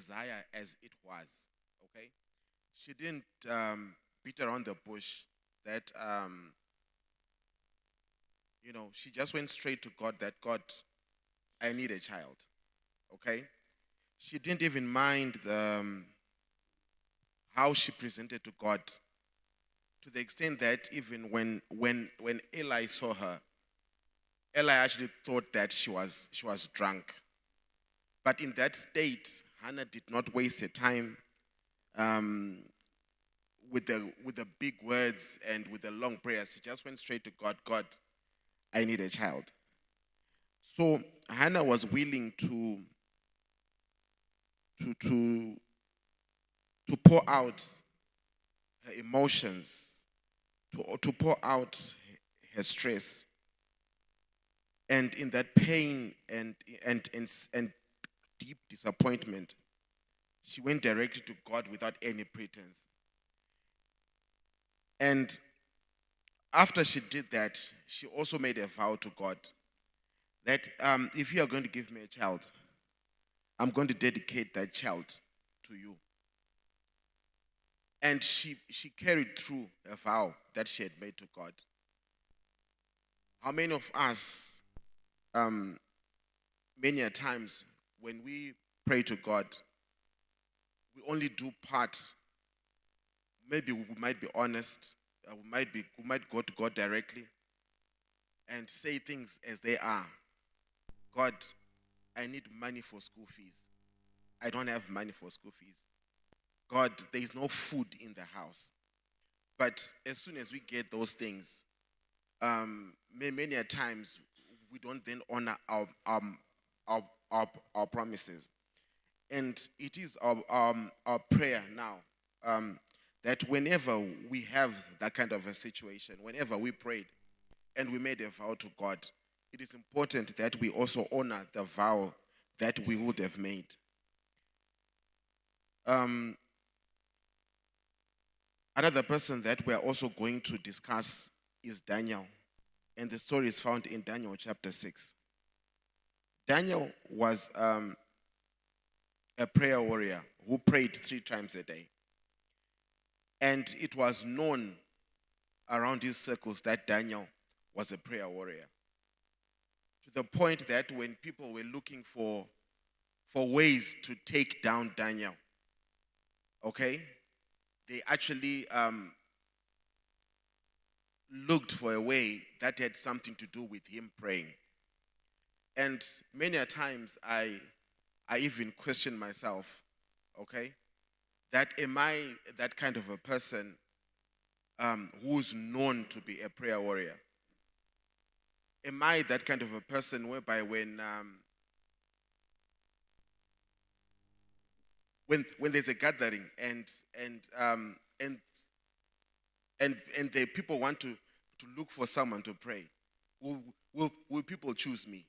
desire as it was. Okay? She didn't beat around the bush that, she just went straight to God that, God, I need a child. Okay? She didn't even mind how she presented to God, to the extent that even when Eli saw her, Eli actually thought that she was drunk. But in that state, Hannah did not waste her time um, with the big words and with the long prayers. She just went straight to God. God, I need a child. So Hannah was willing to to to pour out her emotions, to pour out her stress, and in that pain and deep disappointment, she went directly to God without any pretense. And after she did that, she also made a vow to God that if you are going to give me a child, I'm going to dedicate that child to you. And she carried through a vow that she had made to God. How many of us, um, many a times, when we pray to God, we only do part. Maybe we might be honest. We might go to God directly and say things as they are. God, I need money for school fees. I don't have money for school fees. God, there is no food in the house. But as soon as we get those things, many a times we don't then honor our, our promises. And it is our prayer now, that whenever we have that kind of a situation, whenever we prayed and we made a vow to God, it is important that we also honor the vow that we would have made. Um, Another person that we are also going to discuss is Daniel. And the story is found in Daniel chapter 6. Daniel was a prayer warrior who prayed 3 times a day. And it was known around his circles that Daniel was a prayer warrior. To the point that when people were looking for ways to take down Daniel, okay, they actually looked for a way that had something to do with him praying. And many a times I even question myself, okay, that am I that kind of a person who's known to be a prayer warrior? Am I that kind of a person whereby when there's a gathering and the people want to look for someone to pray, will people choose me?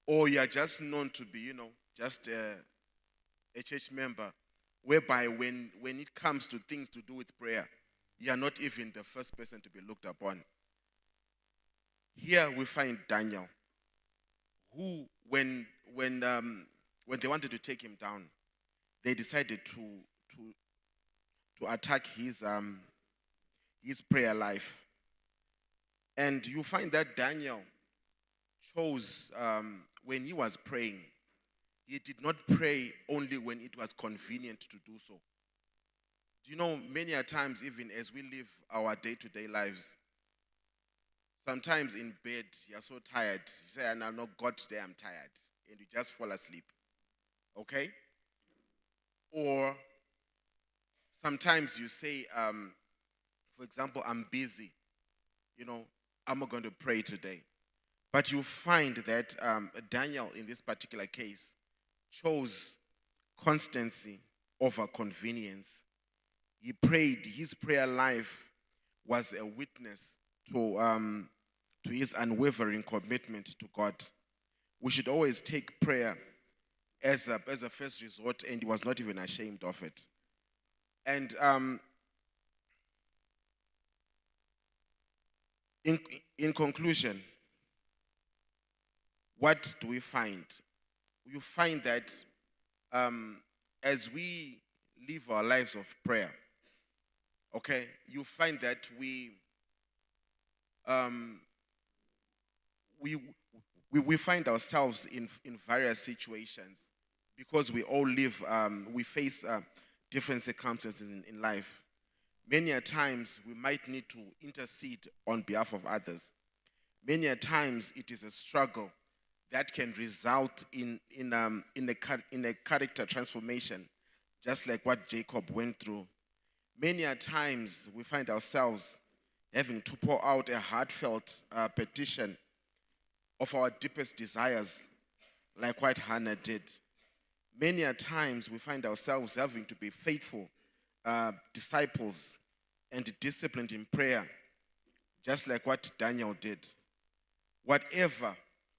Or you are just known to be, just a church member, whereby when it comes to things to do with prayer, you are not even the first person to be looked upon. Here we find Daniel, who when they wanted to take him down, they decided to attack his prayer life. And you find that Daniel chose, when he was praying, he did not pray only when it was convenient to do so. Do you know, many a times, even as we live our day-to-day lives, sometimes in bed, you're so tired. You say, "I know God, today I'm tired." And you just fall asleep. Okay? Or sometimes you say, for example, "I'm busy. I'm not going to pray today." But you find that Daniel, in this particular case, chose constancy over convenience. He prayed. His prayer life was a witness to his unwavering commitment to God. We should always take prayer as a first resort, and he was not even ashamed of it. And in conclusion, what do we find? You find that as we live our lives of prayer, okay, you find that um, we, we find ourselves in various situations because we all live, we face different circumstances in life. Many a times we might need to intercede on behalf of others. Many a times it is a struggle that can result in a character transformation, just like what Jacob went through. Many a times we find ourselves having to pour out a heartfelt petition of our deepest desires, like what Hannah did. Many a times we find ourselves having to be faithful disciples and disciplined in prayer, just like what Daniel did. Whatever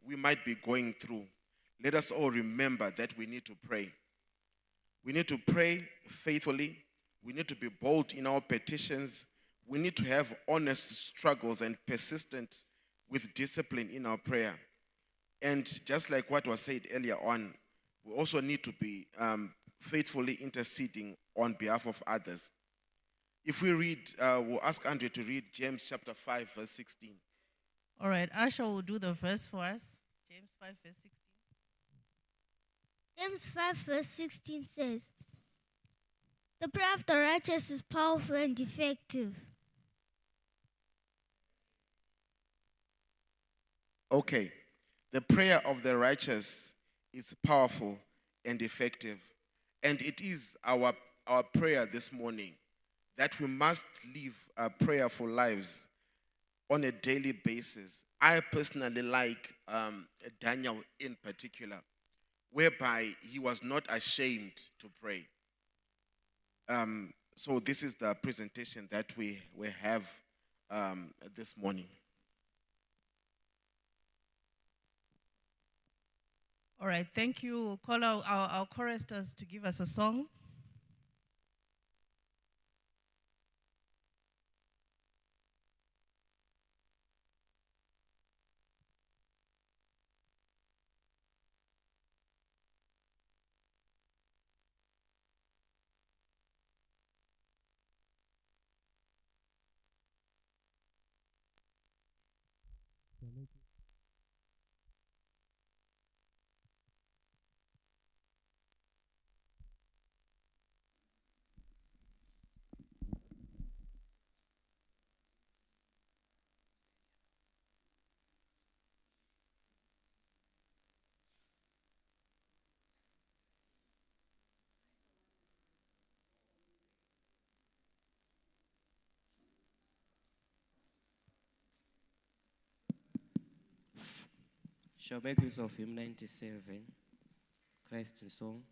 we might be going through, let us all remember that we need to pray. We need to pray faithfully. We need to be bold in our petitions. We need to have honest struggles and persistent with discipline in our prayer. And just like what was said earlier on, we also need to be faithfully interceding on behalf of others. If we read, we'll ask Andre to read James chapter 5, verse 16. All right, Asha will do the verse for us. James 5, verse 16. James 5, verse 16 says, "The prayer of the righteous is powerful and effective." Okay, the prayer of the righteous is powerful and effective. And it is our prayer this morning that we must live prayerful lives on a daily basis. I personally like Daniel in particular, whereby he was not ashamed to pray. So this is the presentation that we have this morning. All right, thank you. We'll call our choristers to give us a song. Shall make use of hymn 97, Christ in song.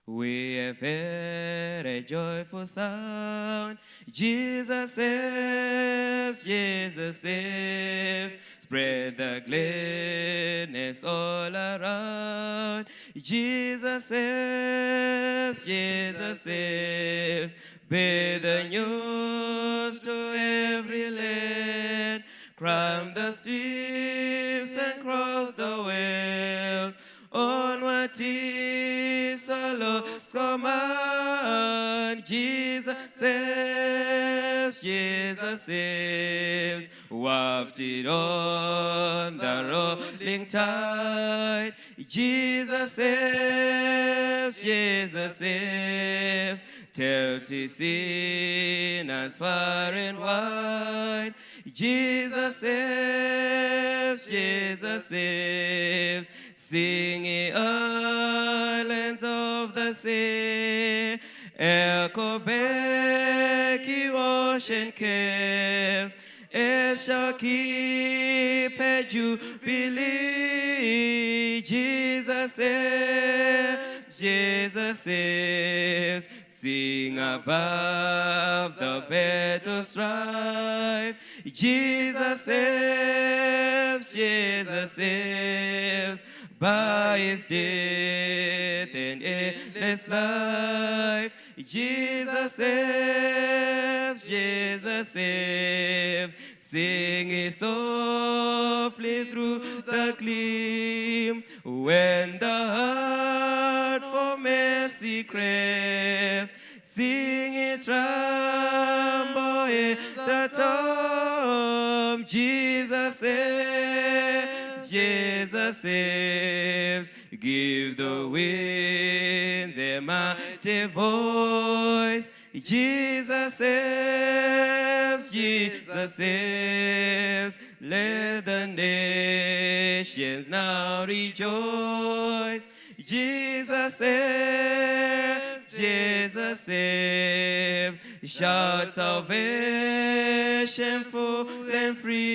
We have heard a joyful sound. Jesus saves, Jesus saves. Spread the gladness all around. Jesus saves, Jesus saves. Bear the news to every land. Climb the streets and cross the wells. Onward is the Lord's command. Jesus saves, Jesus saves. Wafted on the rolling tide. Jesus saves, Jesus saves. Tell to sinners far and wide. Jesus saves, Jesus saves. Sing ye islands of the sea, echo back ye ocean caves. It shall keep a jubilee. Jesus saves, Jesus saves. Sing above the battle strife. Jesus saves, Jesus saves. By his death and endless life, Jesus saves, Jesus saves. Sing it softly through the gleam. When the heart for mercy craves, sing it tremble in the tomb. Jesus saves, Jesus saves. Give the winds a mighty voice. Jesus saves, Jesus saves. Let the nations now rejoice. Jesus saves, Jesus saves. Shout salvation full and free.